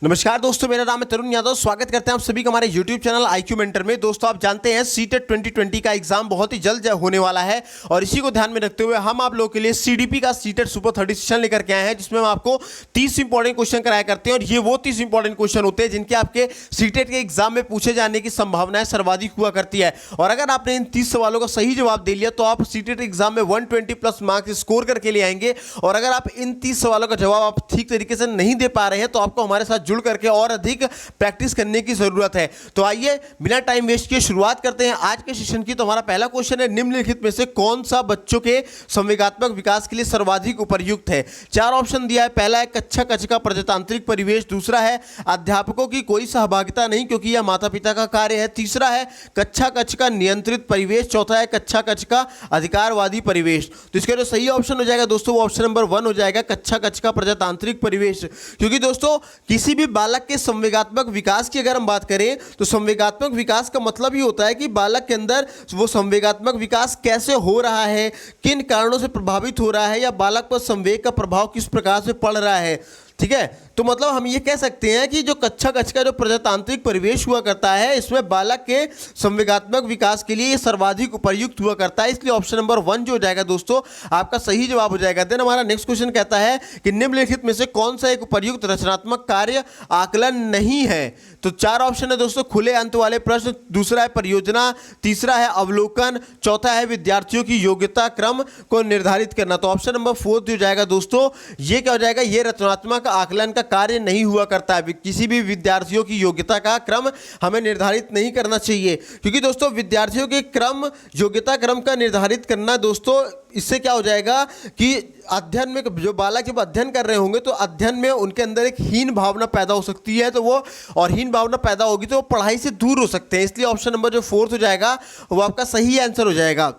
नमस्कार दोस्तों, मेरा नाम है तरुण यादव। स्वागत करते हैं आप सभी का हमारे YouTube चैनल IQ मेंटर में। दोस्तों, आप जानते हैं सीटेट 2020 का एग्जाम बहुत ही जल्द होने वाला है और इसी को ध्यान में रखते हुए हम आप लोगों के लिए CDP का सीटेट सुपर 30 सेशन लेकर के आए हैं, जिसमें हम आपको 30 इंपॉर्टेंट क्वेश्चन कराया करते हैं और ये वो 30 इंपॉर्टेंट क्वेश्चन होते हैं जिनके आपके सीटेट के एग्जाम में पूछे जाने की संभावनाएं सर्वाधिक हुआ करती है। और अगर आपने इन 30 सवालों का सही जवाब दे लिया तो आप सीटेट एग्जाम में 120 प्लस मार्क्स स्कोर करके ले आएंगे। और अगर आप इन 30 सवालों का जवाब आप ठीक तरीके से नहीं दे पा रहे हैं तो आपको हमारे साथ जुड़ करके और अधिक प्रैक्टिस करने की जरूरत है। तो आइए बिना टाइम वेस्ट किए शुरुआत करते हैं आज के सेशन की। तो हमारा पहला क्वेश्चन है, निम्नलिखित में से कौन सा बच्चों के संवेगात्मक विकास के लिए सर्वाधिक उपयुक्त है? 4 ऑप्शन दिया है। पहला है कक्षा कक्ष का प्रजातांत्रिक परिवेश, दूसरा है अध्यापकों की कोई सहभागिता नहीं क्योंकि यह माता पिता का कार्य है, तीसरा है कक्षा कक्ष का नियंत्रित परिवेश, चौथा है कक्षा कक्ष का अधिकारवादी परिवेश। तो इसका जो सही ऑप्शन हो जाएगा दोस्तों वो ऑप्शन नंबर 1 हो जाएगा, कक्षा कक्ष का प्रजातांत्रिक परिवेश। क्योंकि दोस्तों किसी भी बालक के संवेगात्मक विकास की अगर हम बात करें तो संवेगात्मक विकास का मतलब ही होता है कि बालक के अंदर वो संवेगात्मक विकास कैसे हो रहा है, किन कारणों से प्रभावित हो रहा है, या बालक पर संवेग का प्रभाव किस प्रकार से पड़ रहा है। ठीक है, तो मतलब हम ये कह सकते हैं कि जो कक्षा कक्ष का जो प्रजातांत्रिक परिवेश हुआ करता है इसमें बालक के संवेगात्मक विकास के लिए ये सर्वाधिक उपयुक्त हुआ करता है, इसलिए ऑप्शन नंबर 1 जो हो जाएगा दोस्तों आपका सही जवाब हो जाएगा। देन हमारा नेक्स्ट क्वेश्चन कहता है कि निम्नलिखित में से कौन सा एक उपयुक्त रचनात्मक कार्य आकलन नहीं है? तो 4 ऑप्शन है दोस्तों, खुले अंत वाले प्रश्न, दूसरा है परियोजना, तीसरा है अवलोकन, चौथा है विद्यार्थियों की योग्यता क्रम को निर्धारित करना। तो ऑप्शन नंबर 4 जो जाएगा दोस्तों ये क्या हो जाएगा, ये रचनात्मक आकलन का कार्य नहीं हुआ करता है। किसी भी विद्यार्थियों की योग्यता का क्रम हमें निर्धारित नहीं करना चाहिए, क्योंकि दोस्तों विद्यार्थियों के क्रम योग्यता क्रम का निर्धारित करना दोस्तों इससे क्या हो जाएगा कि अध्ययन में जो बालक जब अध्ययन कर रहे होंगे तो अध्ययन में उनके अंदर एक हीन भावना पैदा हो सकती है, तो वो और हीन भावना पैदा होगी तो वो पढ़ाई से दूर हो सकते हैं। इसलिए ऑप्शन नंबर जो 4 हो जाएगा वो आपका सही आंसर हो जाएगा।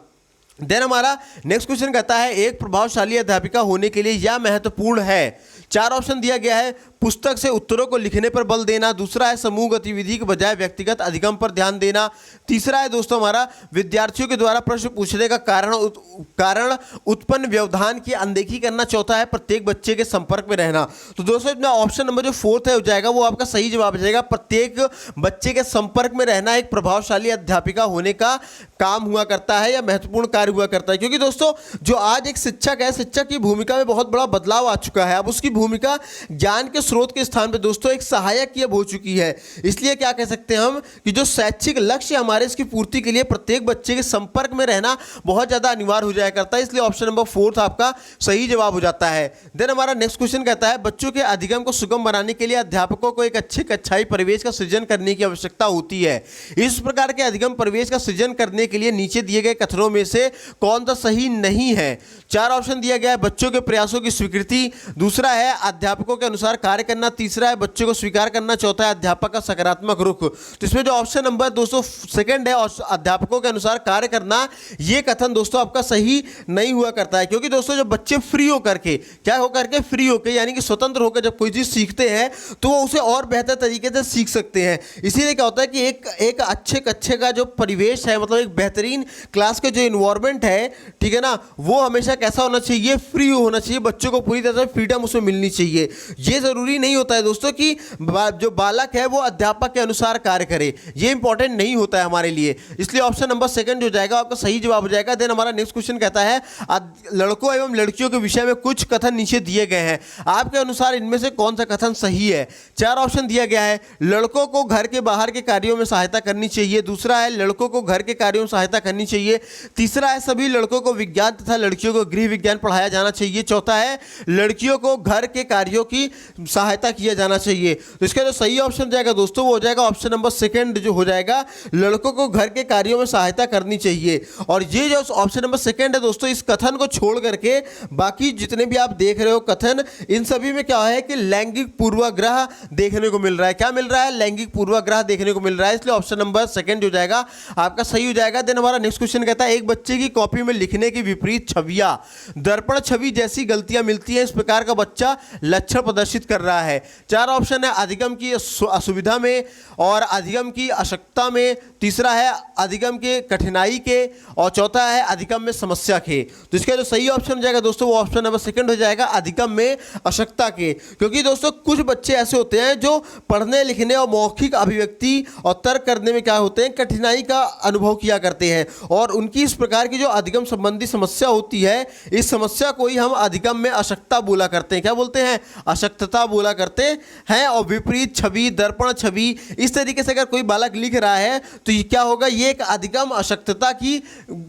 देन हमारा नेक्स्ट क्वेश्चन कहता है, एक प्रभावशाली अध्यापिका होने के लिए यह महत्वपूर्ण है। 4 ऑप्शन दिया गया है, पुस्तक से उत्तरों को लिखने पर बल देना, दूसरा है समूह गतिविधि के बजाय व्यक्तिगत अधिगम पर ध्यान देना, तीसरा है दोस्तों हमारा विद्यार्थियों के द्वारा प्रश्न पूछने का कारण उत्पन्न व्यवधान की अनदेखी करना, चौथा है प्रत्येक बच्चे के संपर्क में रहना। तो दोस्तों इसमें ऑप्शन नंबर जो 4 है हो जाएगा वो आपका सही जवाब हो जाएगा। प्रत्येक बच्चे के संपर्क में रहना एक प्रभावशाली अध्यापिका होने का काम हुआ करता है या महत्वपूर्ण कार्य हुआ करता है, क्योंकि दोस्तों जो आज एक शिक्षक है, शिक्षक की भूमिका में बहुत बड़ा बदलाव आ चुका है। अब उसकी भूमिका ज्ञान के स्रोत के स्थान पे दोस्तों एक सहायक की अब हो चुकी है। इसलिए क्या कह सकते हैं हम कि जो शैक्षिक लक्ष्य हमारे इसकी पूर्ति के लिए प्रत्येक बच्चे के संपर्क में रहना बहुत ज्यादा अनिवार्य हो जाया करता है, इसलिए ऑप्शन नंबर 4 आपका सही जवाब हो जाता है। देन हमारा नेक्स्ट क्वेश्चन कहता है, बच्चों के अधिगम को सुगम बनाने के लिए अध्यापकों को एक अच्छे कक्षाई परिवेश का सृजन करने की आवश्यकता होती है। इस प्रकार के अधिगम परिवेश का सृजन करने के लिए नीचे दिए गए कथनों में से कौन सा सही नहीं है? 4 ऑप्शन दिया गया है, बच्चों के प्रयासों की स्वीकृति, दूसरा है अध्यापकों के अनुसार कार्य करना, तीसरा है बच्चों को स्वीकार करना, चौथा है अध्यापक का सकारात्मक रुख। तो इसमें जो ऑप्शन नंबर दोस्तों सेकंड है अध्यापकों के अनुसार कार्य करना, ये कथन दोस्तों आपका सही नहीं हुआ करता है, क्योंकि दोस्तों जब बच्चे फ्री होकर के क्या होकर के फ्री होकर यानी कि स्वतंत्र होकर जब कोई चीज सीखते हैं तो वो उसे और बेहतर तरीके से सीख सकते हैं। इसीलिए क्या होता है कि एक अच्छे कक्षे का जो परिवेश है, मतलब एक बेहतरीन क्लास का जो इन्वायरमेंट है, ठीक है ना, वो हमेशा कैसा होना चाहिए, फ्री होना चाहिए, बच्चों को पूरी तरह से फ्रीडम उसमें मिलनी चाहिए। ये जरूरी नहीं होता है दोस्तों कि जो बालक है वो अध्यापक के अनुसार कार्य करे, ये इंपॉर्टेंट नहीं होता है हमारे लिए, इसलिए ऑप्शन नंबर 2 जो जाएगा आपका सही जवाब हो जाएगा। देन हमारा नेक्स्ट क्वेश्चन कहता है, लड़कों एवं लड़कियों के विषय में कुछ कथन नीचे दिए गए हैं, आपके अनुसार इनमें से कौन सा कथन सही है? 4 ऑप्शन दिया गया है, लड़कों को घर के बाहर के कार्यों में सहायता करनी चाहिए, दूसरा है लड़कों को घर के कार्यों में सहायता करनी चाहिए, तीसरा है सभी लड़कों को विज्ञान तथा लड़कियों को गृह विज्ञान पढ़ाया जाना चाहिए, चौथा है लड़कियों को घर के कार्यों की सहायता किया जाना चाहिए। तो इसका जो सही ऑप्शन जाएगा दोस्तों वो हो जाएगा ऑप्शन नंबर 2 जो हो जाएगा, लड़कों को घर के कार्यों में सहायता करनी चाहिए। और ये जो ऑप्शन नंबर 2 है दोस्तों, इस कथन को छोड़ करके बाकी जितने भी आप देख रहे हो कथन, इन सभी में क्या है कि लैंगिक पूर्वाग्रह देखने को मिल रहा है। क्या मिल रहा है? लैंगिक पूर्वाग्रह देखने को मिल रहा है, इसलिए ऑप्शन नंबर 2 जो जाएगा आपका सही हो जाएगा। देन हमारा नेक्स्ट क्वेश्चन कहता है, एक बच्चे की कॉपी में लिखने की विपरीत छवियां, दर्पण छवि जैसी गलतियां मिलती हैं, इस प्रकार का बच्चा समस्या लक्षण प्रदर्शित कर रहा है। 4 ऑप्शन है अधिगम की असुविधा में, और अधिगम की अशक्तता में, तीसरा है अधिगम के कठिनाई के, और चौथा है अधिगम में समस्या के। तो इसका जो सही ऑप्शन हो जाएगा दोस्तों वो ऑप्शन नंबर सेकंड हो जाएगा, अधिगम में अशक्तता के। क्योंकि दोस्तों कुछ बच्चे ऐसे होते हैं जो पढ़ने लिखने और मौखिक अभिव्यक्ति और तर्क करने में क्या होते हैं, कठिनाई का अनुभव किया करते हैं, और उनकी इस प्रकार की जो अधिगम संबंधी समस्या होती है, इस समस्या को ही हम अधिगम में अशक्तता बोला करते हैं। क्या बोलते हैं? अशक्तता बोला करते हैं। और विपरीत छवि, दर्पण छवि, इस तरीके से अगर कोई बालक लिख रहा है तो ये क्या होगा, ये एक अधिगम अशक्तता की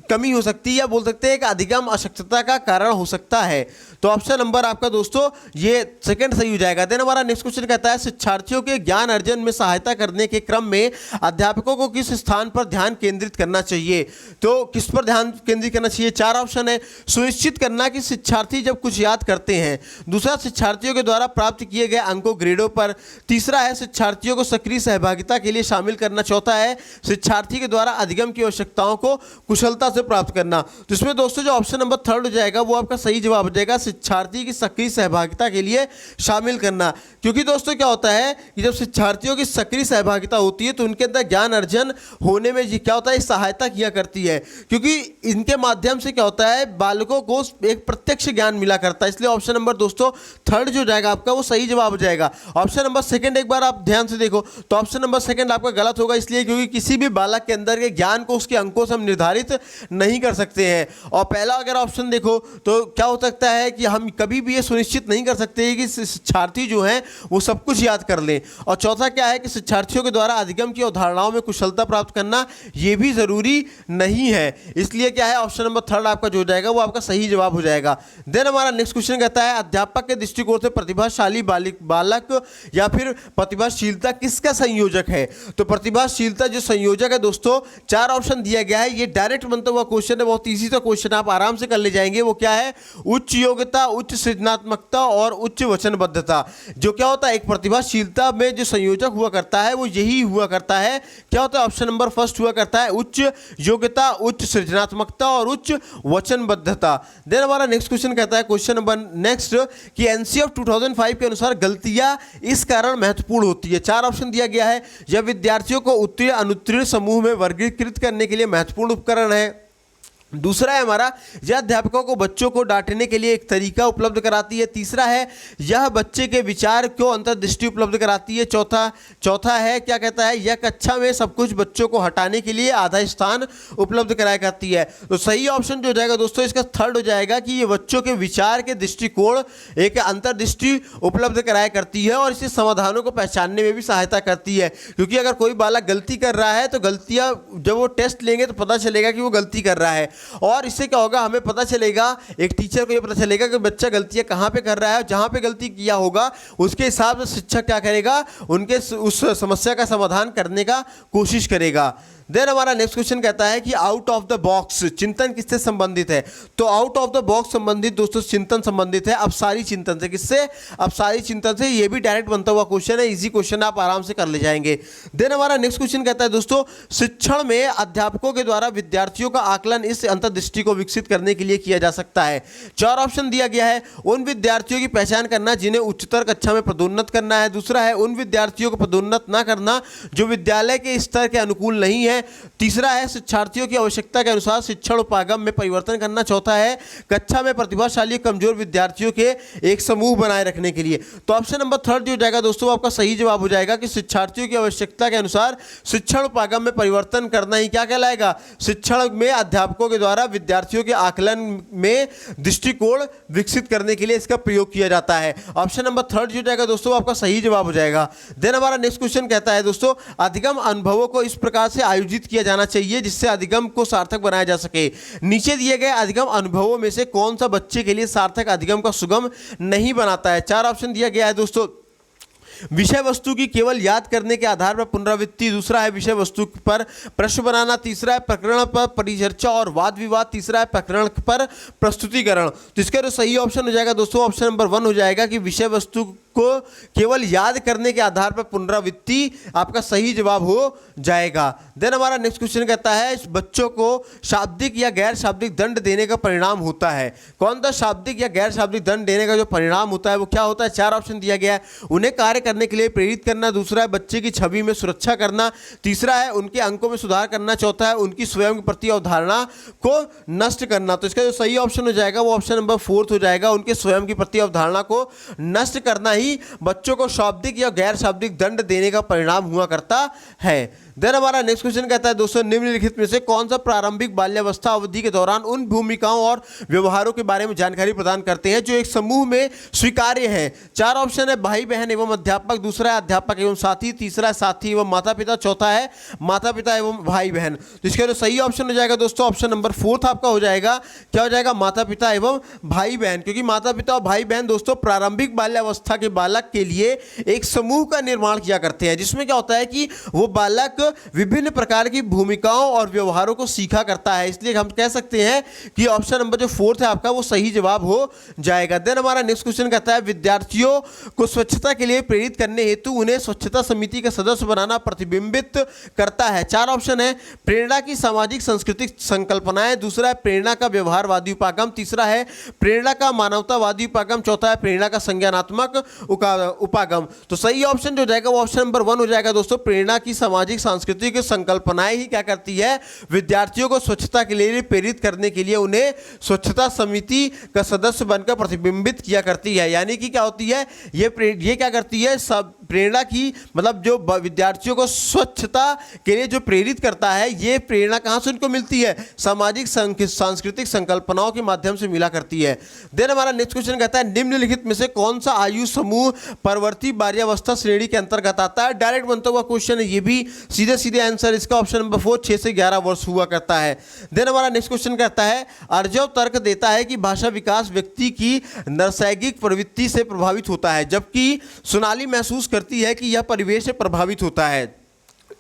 कमी हो सकती है, या बोल सकते हैं एक अधिगम अशक्तता का कारण हो सकता है। तो ऑप्शन नंबर आपका दोस्तों ये सेकंड सही हो जाएगा। देन हमारा नेक्स्ट क्वेश्चन कहता है शिक्षार्थियों के ज्ञान अर्जन में सहायता करने के क्रम में अध्यापकों को किस स्थान पर ध्यान केंद्रित करना चाहिए? तो किस पर ध्यान केंद्रित करना चाहिए? 4 ऑप्शन है। सुनिश्चित करना कि शिक्षार्थी जब कुछ याद करते हैं, दूसरा शिक्षार्थियों के द्वारा प्राप्त किए गए अंकों ग्रेडों पर, तीसरा है शिक्षार्थियों को सक्रिय सहभागिता के लिए शामिल करना, चौथा है शिक्षार्थी के द्वारा अधिगम की आवश्यकताओं को कुशलता से प्राप्त करना। तो इसमें दोस्तों जो ऑप्शन नंबर थर्ड हो जाएगा वो आपका सही जवाब हो जाएगा, शिक्षार्थी की सक्रिय सहभागिता के लिए शामिल करना। क्योंकि दोस्तों क्या होता है कि जब शिक्षार्थियों की सक्रिय सहभागिता होती है तो उनके अंदर ज्ञान अर्जन होने में क्या होता है, सहायता किया करती है। क्योंकि इनके माध्यम से क्या होता है, बालकों को एक प्रत्यक्ष ज्ञान मिला करता है। इसलिए ऑप्शन नंबर दोस्तों थर्ड जो जाएगा आपका वो सही जवाब हो जाएगा। ऑप्शन नंबर सेकंड एक बार आप ध्यान से देखो तो ऑप्शन नंबर सेकंड आपका गलत होगा, इसलिए क्योंकि किसी भी बालक के अंदर के ज्ञान को उसके अंकों से हम निर्धारित नहीं कर सकते हैं। और पहला अगर ऑप्शन देखो तो क्या हो सकता है कि हम कभी भी ये सुनिश्चित नहीं कर सकते कि शिक्षार्थी जो हैं वो सब कुछ याद कर लें। और चौथा क्या है कि शिक्षार्थियों के द्वारा अधिगम की अवधारणाओं में कुशलता प्राप्त करना ये भी जरूरी नहीं है। इसलिए क्या है, ऑप्शन नंबर थर्ड आपका जो हो जाएगा वो आपका सही जवाब हो जाएगा। देन हमारा नेक्स्ट क्वेश्चन कहता है अध्यापक के दृष्टिकोण से प्रतिभाशाली बालक या फिर प्रतिभाशीलता किसका संयोजक है? तो प्रतिभाशीलता जो संयोजक है दोस्तों, 4 ऑप्शन दिया गया है। ये डायरेक्ट बनता हुआ क्वेश्चन है, बहुत ईजी सा क्वेश्चन, आप आराम से कर ले जाएंगे। वो क्या है? उच्च योग्यता, उच्च सृजनात्मकता और उच्च वचनबद्धता। जो क्या होता है, एक प्रतिभाशीलता में जो संयोजक हुआ करता है वो यही हुआ करता है। क्या होता है? ऑप्शन नंबर फर्स्ट हुआ करता है उच्च योग्यता, उच्च सृजनात्मकता और उच्च वचनबद्धता। देन हमारा नेक्स्ट क्वेश्चन कहता है क्वेश्चन नंबर नेक्स्ट कि एनसीएफ 2005 के अनुसार गलतियां इस कारण महत्वपूर्ण होती है। 4 ऑप्शन दिया गया है। यह विद्यार्थियों को उत्तीर्ण अनुत्तीर्ण समूह में वर्गीकृत करने के लिए महत्वपूर्ण उपकरण है। दूसरा है हमारा, यह अध्यापकों को बच्चों को डांटने के लिए एक तरीका उपलब्ध कराती है। तीसरा है यह बच्चे के विचार को अंतर्दृष्टि उपलब्ध कराती है। चौथा है क्या कहता है, यह कक्षा में सब कुछ बच्चों को हटाने के लिए आधा स्थान उपलब्ध कराया करती है। तो सही ऑप्शन जो हो जाएगा दोस्तों इसका थर्ड हो जाएगा कि ये बच्चों के विचार के दृष्टिकोण एक अंतर्दृष्टि उपलब्ध कराया करती है और इसे समाधानों को पहचानने में भी सहायता करती है। क्योंकि अगर कोई बालक गलती कर रहा है तो गलतियां जब वो टेस्ट लेंगे तो पता चलेगा कि वो गलती कर रहा है, और इससे क्या होगा, हमें पता चलेगा, एक टीचर को ये पता चलेगा कि बच्चा गलतियां कहाँ पे कर रहा है। जहाँ पे गलती किया होगा उसके हिसाब से शिक्षक क्या करेगा, उनके उस समस्या का समाधान करने का कोशिश करेगा। देन हमारा नेक्स्ट क्वेश्चन कहता है कि आउट ऑफ द बॉक्स चिंतन किससे संबंधित है? तो आउट ऑफ द बॉक्स संबंधित दोस्तों चिंतन संबंधित है अपसारी चिंतन से। किससे? अपसारी चिंतन से। ये भी डायरेक्ट बनता हुआ क्वेश्चन है, इजी क्वेश्चन, आप आराम से कर ले जाएंगे। देन हमारा नेक्स्ट क्वेश्चन कहता है दोस्तों शिक्षण में अध्यापकों के द्वारा विद्यार्थियों का आकलन इस अंतर्दृष्टि को विकसित करने के लिए किया जा सकता है। 4 ऑप्शन दिया गया है। उन विद्यार्थियों की पहचान करना जिन्हें उच्चतर कक्षा में पदोन्नत करना है। दूसरा है उन विद्यार्थियों को पदोन्नत न करना जो विद्यालय के स्तर के अनुकूल नहीं है। तीसरा है शिक्षार्थियों की आवश्यकता के अनुसार शिक्षण उपागम में परिवर्तन करना। चौथा है कक्षा में प्रतिभाशाली कमजोर विद्यार्थियों के एक समूह बनाए रखने के लिए। तो ऑप्शन नंबर थर्ड जो जाएगा दोस्तों आपका सही जवाब हो जाएगा कि शिक्षार्थियों की आवश्यकता के अनुसार शिक्षण उपागम में परिवर्तन करना ही क्या कहलाएगा, शिक्षण में अध्यापकों के द्वारा विद्यार्थियों के आकलन में दृष्टिकोण विकसित करने के लिए इसका प्रयोग किया जाता है। ऑप्शन नंबर थर्ड जो जाएगा दोस्तों आपका सही जवाब हो जाएगा। देन हमारा नेक्स्ट क्वेश्चन कहता है दोस्तों अधिगम अनुभवों को इस प्रकार से आयोजित किया जाना चाहिए जिससे अधिगम को सार्थक बनाया जा सके। नीचे दिए गए अधिगम अनुभवों में से कौन सा बच्चे के लिए सार्थक अधिगम का सुगम नहीं बनाता है? 4 ऑप्शन दिया गया है दोस्तों। विषय वस्तु की केवल याद करने के आधार पर पुनरावृत्ति। दूसरा है विषय वस्तु पर प्रश्न बनाना। तीसरा है प्रकरण पर परिचर्चा और वाद विवाद। तीसरा है प्रकरण पर प्रस्तुतिकरण। तो इसका जो सही ऑप्शन हो जाएगा दोस्तों ऑप्शन नंबर 1 हो जाएगा कि विषय वस्तु को केवल याद करने के आधार पर पुनरावृत्ति आपका सही जवाब हो जाएगा। देन हमारा नेक्स्ट क्वेश्चन कहता है बच्चों को शाब्दिक या गैर शाब्दिक दंड देने का परिणाम होता है। कौन सा शाब्दिक या गैर शाब्दिक दंड देने का जो परिणाम होता है वो क्या होता है? 4 ऑप्शन दिया गया है। उन्हें कार्य करने के लिए प्रेरित करना, दूसरा है बच्चे की छवि में सुरक्षा करना, तीसरा है उनके अंकों में सुधार करना, चौथा है उनकी स्वयं के प्रति अवधारणा को नष्ट करना। तो इसका जो सही ऑप्शन हो जाएगा वो ऑप्शन नंबर 4 हो जाएगा। उनके स्वयं की प्रति अवधारणा को नष्ट करना ही बच्चों को शाब्दिक या गैर शाब्दिक दंड देने का परिणाम हुआ करता है। देन हमारा नेक्स्ट क्वेश्चन कहता है दोस्तों निम्नलिखित में से कौन सा प्रारंभिक बाल्यावस्था अवधि के दौरान उन भूमिकाओं और व्यवहारों के बारे में जानकारी प्रदान करते हैं जो एक समूह में स्वीकार्य हैं। 4 ऑप्शन है भाई बहन एवं अध्यापक, दूसरा है अध्यापक एवं साथी, तीसरा है साथी एवं माता पिता, चौथा है माता पिता एवं भाई बहन। तो इसका जो सही ऑप्शन हो जाएगा दोस्तों ऑप्शन नंबर 4 आपका हो जाएगा। क्या हो जाएगा? माता पिता एवं भाई बहन, क्योंकि माता पिता और भाई बहन दोस्तों प्रारंभिक बाल्यावस्था के बालक के लिए एक समूह का निर्माण किया करते हैं, जिसमें क्या होता है कि वो बालक विभिन्न प्रकार की भूमिकाओं और व्यवहारों को सीखा करता है। इसलिए हम कह सकते हैं कि ऑप्शन नंबर जो 4 है आपका वो सही जवाब हो जाएगा। देन हमारा नेक्स्ट क्वेश्चन कहता है विद्यार्थियों को स्वच्छता के लिए प्रेरित करने हेतु उन्हें स्वच्छता समिति का सदस्य बनाना प्रतिबिंबित करता है। 4 ऑप्शन है प्रेरणा की सामाजिक सांस्कृतिक संकल्पनाएं, दूसरा है प्रेरणा का व्यवहारवादी उपागम, तीसरा है प्रेरणा का मानवतावादी उपागम, चौथा है प्रेरणा का संज्ञानात्मक उपागम। तो सही ऑप्शन जो जाएगा वो ऑप्शन नंबर 1 हो जाएगा दोस्तों। प्रेरणा की सामाजिक सांस्कृतिक संकल्पनाएं ही क्या करती है? विद्यार्थियों को स्वच्छता के लिए प्रेरित करने के लिए उन्हें स्वच्छता समिति का सदस्य बनकर प्रतिबिंबित किया करती है। यानी कि क्या होती है ये क्या करती है? सब प्रेरणा की मतलब जो विद्यार्थियों को स्वच्छता के लिए जो प्रेरित करता है ये प्रेरणा कहां से उनको मिलती है? सामाजिक सांस्कृतिक संकल्पनाओं के माध्यम से मिला करती है। देन हमारा नेक्स्ट क्वेश्चन कहता है निम्नलिखित में से कौन सा आयु समूह परवर्ती बाल्यावस्था श्रेणी के अंतर्गत आता है? डायरेक्ट बनता हुआ क्वेश्चन है ये भी, सीधे सीधे आंसर इसका ऑप्शन नंबर 4 6 से 11 वर्ष हुआ करता है। देन हमारा नेक्स्ट क्वेश्चन कहता है अर्जव तर्क देता है कि भाषा विकास व्यक्ति की नैसर्गिक प्रवृत्ति से प्रभावित होता है, जबकि सोनाली महसूस करती है कि यह परिवेश से प्रभावित होता है।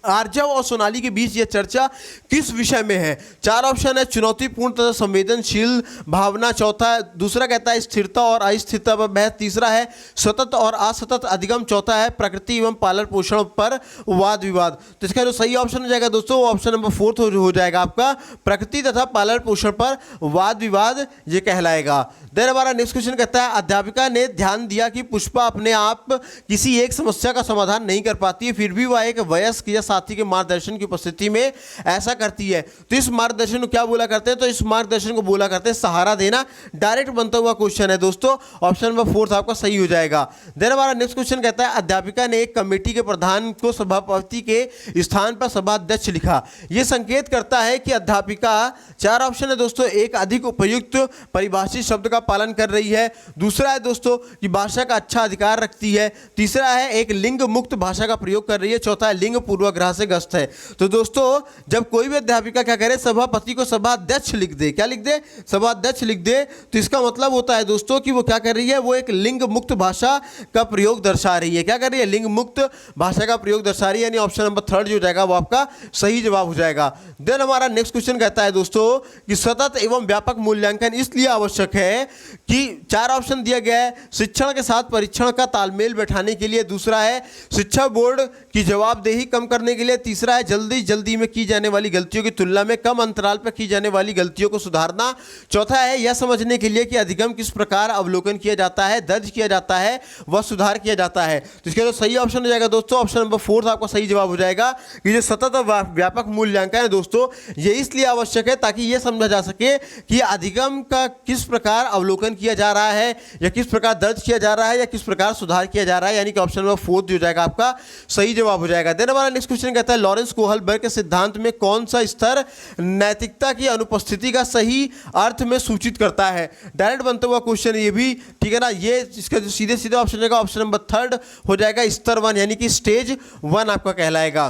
आर्जव और सोनाली के बीच यह चर्चा किस विषय में है? 4 ऑप्शन है चुनौतीपूर्ण तथा संवेदनशील भावना, चौथा दूसरा कहता है स्थिरता और अस्थिरता पर बहस, तीसरा है सतत और असतत अधिगम, चौथा है प्रकृति एवं पालन पोषण पर वाद विवाद। तो इसका जो सही ऑप्शन हो जाएगा दोस्तों वो ऑप्शन नंबर 4 हो जाएगा आपका, प्रकृति तथा पालन पोषण पर वाद विवाद ये कहलाएगा। देन हमारा नेक्स्ट क्वेश्चन कहता है अध्यापिका ने ध्यान दिया कि पुष्पा अपने आप किसी एक समस्या का समाधान नहीं कर पाती है, फिर भी वह एक वयस्क या साथी के मार्गदर्शन की उपस्थिति में ऐसा करती है। तो इस मार्गदर्शन को क्या बोला करते हैं? तो इस मार्गदर्शन को बोला करते हैं सहारा देना। डायरेक्ट बनता हुआ क्वेश्चन है दोस्तों, ऑप्शन नंबर 4 आपका सही हो जाएगा। देन हमारा नेक्स्ट क्वेश्चन कहता है अध्यापिका ने एक कमेटी के प्रधान को सभापति के स्थान पर सभाध्यक्ष लिखा। यह संकेत करता है कि अध्यापिका, 4 ऑप्शन है दोस्तों, एक अधिक उपयुक्त परिभाषित शब्द का पालन कर रही है, दूसरा है दोस्तों कि भाषा का अच्छा अधिकार रखती है, तीसरा है एक लिंग मुक्त भाषा का प्रयोग कर रही है, चौथा है लिंग पूर्वाग्रह से ग्रस्त है। तो दोस्तों जब कोई भी अध्यापिका क्या करे सभापति को सभाध्यक्ष लिख दे, क्या लिख दे? सभाध्यक्ष लिख दे, तो इसका मतलब होता है दोस्तों कि वो क्या कर रही है? वो एक लिंग मुक्त भाषा का प्रयोग दर्शा रही है। क्या कर रही है? लिंग मुक्त भाषा का प्रयोग दर्शा रही है, यानी ऑप्शन नंबर 3 जो जाएगा वो आपका सही जवाब हो जाएगा। देन हमारा नेक्स्ट क्वेश्चन कहता है दोस्तों कि सतत एवं व्यापक मूल्यांकन इसलिए आवश्यक है कि 4 ऑप्शन दिया गया है शिक्षण के साथ परीक्षण का तालमेल बैठाने के लिए, दूसरा है शिक्षा बोर्ड की जवाबदेही कम करने के लिए, तीसरा है जल्दी में की जाने वाली गलतियों की तुलना में कम अंतराल पर की जाने वाली गलतियों को सुधारना, चौथा है यह समझने के लिए कि अधिगम किस प्रकार अवलोकन किया जाता है, दर्ज किया जाता है व सुधार किया जाता है। तो इसका जो सही ऑप्शन हो जाएगा दोस्तों ऑप्शन नंबर 4 आपका सही जवाब हो जाएगा कि जो सतत व्यापक मूल्यांकन है दोस्तों ये इसलिए आवश्यक है ताकि यह समझा जा सके कि अधिगम का किस प्रकार अवलोकन किया जा रहा है या किस प्रकार दर्ज किया जा रहा है या किस प्रकार सुधार किया जा रहा है, यानी कि ऑप्शन नंबर 4 जो जाएगा आपका सही जवाब हो जाएगा। देन हमारा नेक्स्ट क्वेश्चन कहता है लॉरेंस कोहलबर्ग के सिद्धांत में कौन सा स्तर नैतिकता की अनुपस्थिति का सही अर्थ में सूचित करता है? डायरेक्ट बनता हुआ क्वेश्चन ये भी, ठीक है ना। ये इसका जो सीधे सीधे ऑप्शन जाएगा ऑप्शन नंबर 3 हो जाएगा, स्तर 1 यानी कि स्टेज 1 आपका कहलाएगा।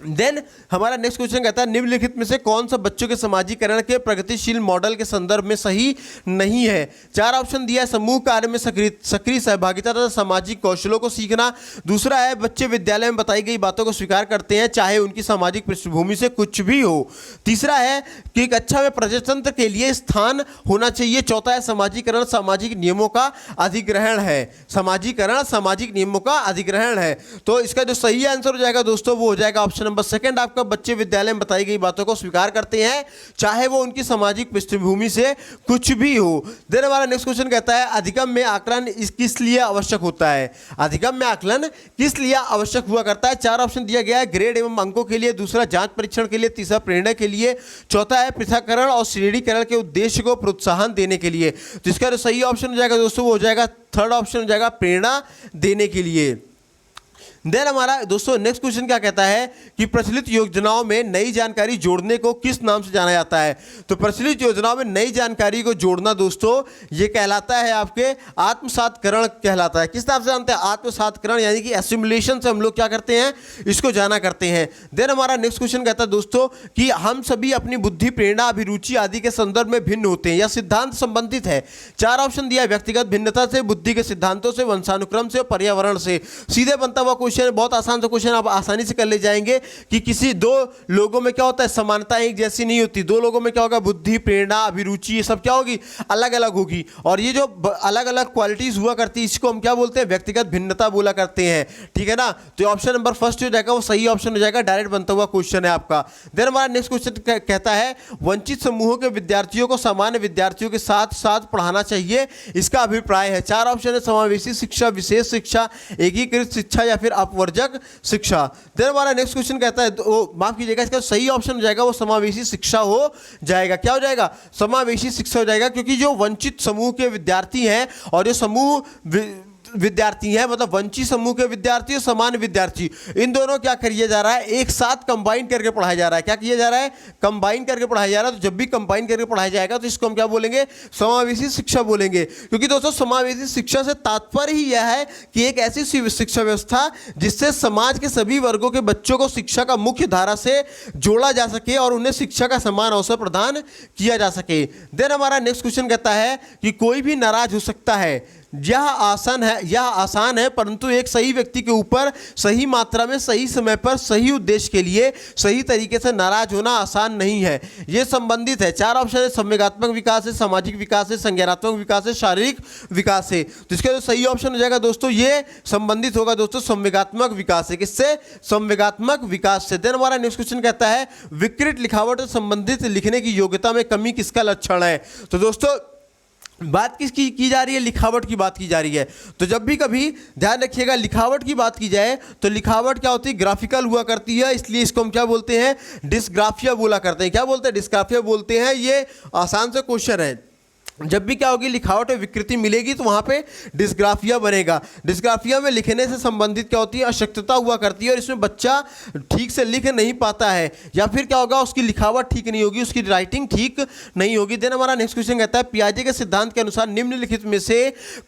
देन हमारा नेक्स्ट क्वेश्चन कहता है निम्नलिखित में से कौन सा बच्चों के समाजीकरण के प्रगतिशील मॉडल के संदर्भ में सही नहीं है। 4 ऑप्शन दिया है, समूह कार्य में सक्रिय सहभागिता तथा सामाजिक कौशलों को सीखना। दूसरा है बच्चे विद्यालय में बताई गई बातों को स्वीकार करते हैं चाहे उनकी सामाजिक पृष्ठभूमि से कुछ भी हो। तीसरा है कि कक्षा में प्रजातंत्र के लिए स्थान होना चाहिए। चौथा है समाजीकरण सामाजिक नियमों का अधिग्रहण है। समाजीकरण सामाजिक नियमों का अधिग्रहण है। तो इसका जो सही आंसर हो जाएगा दोस्तों वो हो जाएगा ऑप्शन नंबर सेकंड आपका, बच्चे विद्यालय में बताई गई बातों को स्वीकार करते हैं चाहे वो उनकी सामाजिक पृष्ठभूमि से कुछ भी हो। देन हमारा नेक्स्ट क्वेश्चन कहता है अधिगम में आकलन किस लिए आवश्यक होता है। अधिगम में आकलन किस लिए आवश्यक हुआ करता है। 4 ऑप्शन दिया गया है, ग्रेड एवं अंकों के लिए, दूसरा जांच परीक्षण के लिए, तीसरा प्रेरणा के लिए, चौथा है पृथक्करण और श्रेणीकरण के उद्देश्य को प्रोत्साहन देने के लिए। तो इसका जो सही ऑप्शन हो जाएगा दोस्तों वो हो जाएगा थर्ड ऑप्शन हो जाएगा, प्रेरणा देने के लिए। देन हमारा दोस्तों नेक्स्ट क्वेश्चन क्या कहता है कि प्रचलित योजनाओं में नई जानकारी जोड़ने को किस नाम से जाना जाता है। तो प्रचलित योजनाओं में नई जानकारी को जोड़ना दोस्तों ये कहलाता है आपके आत्मसातकरण कहलाता है। किस नाम से जानते हैं, आत्मसातकरण, यानी कि एसिमुलेशन से हम लोग क्या करते हैं इसको जाना करते हैं। देन हमारा नेक्स्ट क्वेश्चन कहता है दोस्तों कि हम सभी अपनी बुद्धि, प्रेरणा, अभिरुचि आदि के संदर्भ में भिन्न होते हैं या सिद्धांत संबंधित है। 4 ऑप्शन दिया है, व्यक्तिगत भिन्नता से, बुद्धि के सिद्धांतों से, वंशानुक्रम से, पर्यावरण से। सीधे बनता हुआ क्वेश्चन, बहुत आसान सा क्वेश्चन, आप आसानी से कर ले जाएंगे कि किसी दो लोगों में क्या होता है, समानता एक जैसी नहीं होती। दो लोगों में क्या होगा, बुद्धि, प्रेरणा, अभिरुचि, ये सब क्या होगी, अलग अलग होगी। और ये जो अलग अलग क्वालिटीज हुआ करती है इसको हम क्या बोलते हैं, व्यक्तिगत भिन्नता बोला करते हैं। ठीक है ना। तो ऑप्शन नंबर फर्स्ट हो जाएगा वो सही ऑप्शन हो जाएगा, डायरेक्ट बनता हुआ क्वेश्चन है आपका। देन हमारा नेक्स्ट क्वेश्चन कहता है वंचित समूहों के विद्यार्थियों को सामान्य विद्यार्थियों के साथ साथ पढ़ाना चाहिए, इसका अभिप्राय है। 4 ऑप्शन है, समावेशी शिक्षा, विशेष शिक्षा, एकीकृत शिक्षा या फिर अपवर्जक शिक्षा। देन हमारा नेक्स्ट क्वेश्चन कहता है, माफ कीजिएगा, इसका सही ऑप्शन हो जाएगा वो समावेशी शिक्षा हो जाएगा। क्या हो जाएगा, समावेशी शिक्षा हो जाएगा, क्योंकि जो वंचित समूह के विद्यार्थी हैं और जो समूह विद्यार्थी हैं, मतलब वंचित समूह के विद्यार्थी और सामान्य विद्यार्थी, इन दोनों क्या किया जा रहा है, एक साथ कंबाइन करके पढ़ाया जा रहा है। क्या किया जा रहा है, कंबाइन करके पढ़ाया जा रहा है। तो जब भी कंबाइन करके पढ़ाया जाएगा तो इसको हम क्या बोलेंगे, समावेशी शिक्षा बोलेंगे। क्योंकि दोस्तों समावेशी शिक्षा से तात्पर्य ही यह है कि एक ऐसी शिक्षा व्यवस्था जिससे समाज के सभी वर्गों के बच्चों को शिक्षा का मुख्य धारा से जोड़ा जा सके और उन्हें शिक्षा का समान अवसर प्रदान किया जा सके। देन हमारा नेक्स्ट क्वेश्चन कहता है कि कोई भी नाराज हो सकता है, यह आसान है परंतु एक सही व्यक्ति के ऊपर सही मात्रा में, सही समय पर, सही उद्देश्य के लिए सही तरीके से नाराज होना आसान नहीं है। यह संबंधित है। 4 ऑप्शन है, संवेगात्मक विकास है, सामाजिक विकास है, संज्ञानात्मक विकास है, शारीरिक विकास है। तो इसका जो सही ऑप्शन हो जाएगा दोस्तों ये संबंधित होगा दोस्तों संवेगात्मक विकास है। किससे, संवेगात्मक विकास से। देन हमारा नेक्स्ट क्वेश्चन कहता है विकृत लिखावट से संबंधित लिखने की योग्यता में कमी किसका लक्षण है। तो दोस्तों बात किसकी की जा रही है, लिखावट की बात की जा रही है। तो जब भी कभी ध्यान रखिएगा लिखावट की बात की जाए तो लिखावट क्या होती है, ग्राफिकल हुआ करती है, इसलिए इसको हम क्या बोलते हैं, डिस्ग्राफिया बोला करते हैं। क्या बोलते हैं, डिस्ग्राफिया बोलते हैं। ये आसान सा क्वेश्चन है। जब भी क्या होगी, लिखावट में विकृति मिलेगी तो वहाँ पे डिस्ग्राफिया बनेगा। डिस्ग्राफिया में लिखने से संबंधित क्या होती है, अशक्तता हुआ करती है और इसमें बच्चा ठीक से लिख नहीं पाता है, या फिर क्या होगा, उसकी लिखावट ठीक नहीं होगी, उसकी राइटिंग ठीक नहीं होगी। देन हमारा नेक्स्ट क्वेश्चन कहता है पियाजे के सिद्धांत के अनुसार निम्नलिखित में से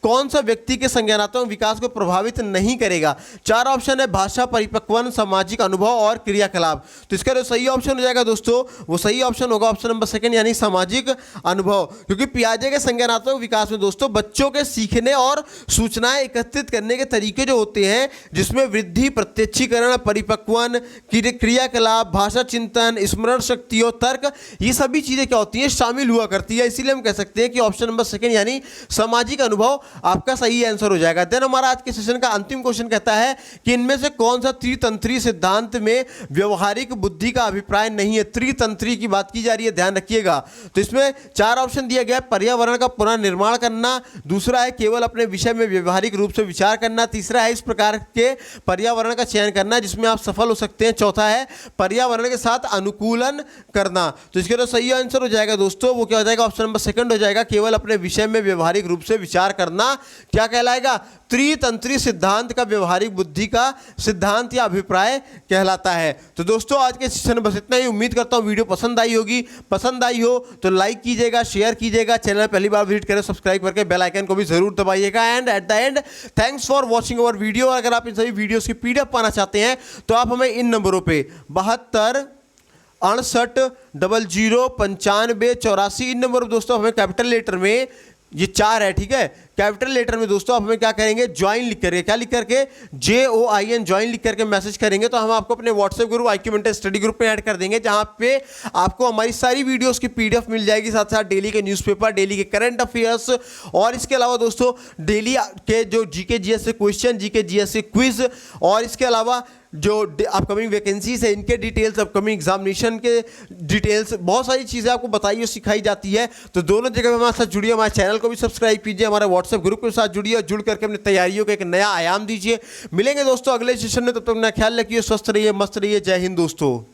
कौन सा व्यक्ति के संज्ञानात्मक विकास को प्रभावित नहीं करेगा। 4 ऑप्शन है, भाषा, परिपक्वन, सामाजिक अनुभव और क्रियाकलाप। तो इसका जो सही ऑप्शन हो जाएगा दोस्तों वो सही ऑप्शन होगा ऑप्शन नंबर सेकंड, यानी सामाजिक अनुभव। क्योंकि पियाजे के संज्ञानात्मक विकास में दोस्तों बच्चों के सीखने और सूचनाएं एकत्रित करने के तरीके जो होते हैं, जिसमें वृद्धि, प्रत्यक्षीकरण, परिपक्वन, क्रियाकलाप, भाषा चिंतन, स्मरण शक्ति और तर्क, ये सभी चीजें क्या होती हैं, शामिल हुआ करती है। इसीलिए हम कह सकते हैं कि ऑप्शन नंबर सेकंड यानी सामाजिक अनुभव आपका सही आंसर हो जाएगा। देन हमारा आज के सेशन का अंतिम क्वेश्चन कहता है कि इनमें से कौन सा त्रितंत्री सिद्धांत में व्यवहारिक बुद्धि का अभिप्राय नहीं है। त्रितंत्री की बात की जा रही है, ध्यान रखिएगा। तो इसमें 4 ऑप्शन दिया गया, पर्यावरण का पुनर्निर्माण करना, दूसरा है केवल अपने विषय में व्यवहारिक रूप से विचार करना, तीसरा है इस प्रकार के पर्यावरण का चयन करना जिसमें आप सफल हो सकते हैं, चौथा है पर्यावरण के साथ अनुकूलन करना। तो इसके तो सही आंसर हो जाएगा दोस्तों वो क्या हो जाएगा, ऑप्शन नंबर सेकंड हो जाएगा, केवल अपने विषय में व्यवहारिक रूप से विचार करना क्या कहलाएगा, त्रितंत्री सिद्धांत का व्यवहारिक बुद्धि का सिद्धांत या अभिप्राय कहलाता है। तो दोस्तों आज के सेशन में बस इतना ही। उम्मीद करता हूँ वीडियो पसंद आई होगी। पसंद आई हो तो लाइक कीजिएगा, शेयर कीजिएगा, चैनल चैनल पहली बार विजिट करें सब्सक्राइब करके बेल आइकन को भी जरूर दबाइएगा। And at the end thanks for watching our video. अगर आप इन सभी वीडियोस की पीडीएफ पाना चाहते हैं तो आप हमें इन नंबरों पे 72 68 00 95 84 इन नंबर पर दोस्तों हमें कैपिटल लेटर में ये 4 है, ठीक है। कैपिटल लेटर में दोस्तों आप हमें क्या करेंगे, ज्वाइन लिख करके, क्या लिख करके, JOIN ज्वाइन लिख करके मैसेज करेंगे तो हम आपको अपने WhatsApp group IQ mentor study group में ऐड कर देंगे, जहां पे आपको हमारी सारी वीडियोस की PDF मिल जाएगी, साथ साथ डेली के न्यूज़पेपर, डेली के करंट अफेयर्स और इसके अलावा दोस्तों डेली के जो GK GS से क्वेश्चन, GK GS से क्विज और इसके अलावा जो अपकमिंग वैकेंसीज है इनके डिटेल्स, अपकमिंग एग्जामिनेशन के डिटेल्स, बहुत सारी चीज़ें आपको बताई और सिखाई जाती है। तो दोनों जगह हमारे साथ जुड़िए, हमारे चैनल को भी सब्सक्राइब कीजिए, हमारे व्हाट्सएप ग्रुप के साथ जुड़िए और जुड़ करके अपनी तैयारियों के एक नया आयाम दीजिए। मिलेंगे दोस्तों अगले सेशन में, तब तक अपना ख्याल रखिए, स्वस्थ रहिए, मस्त रहिए। जय हिंद दोस्तों।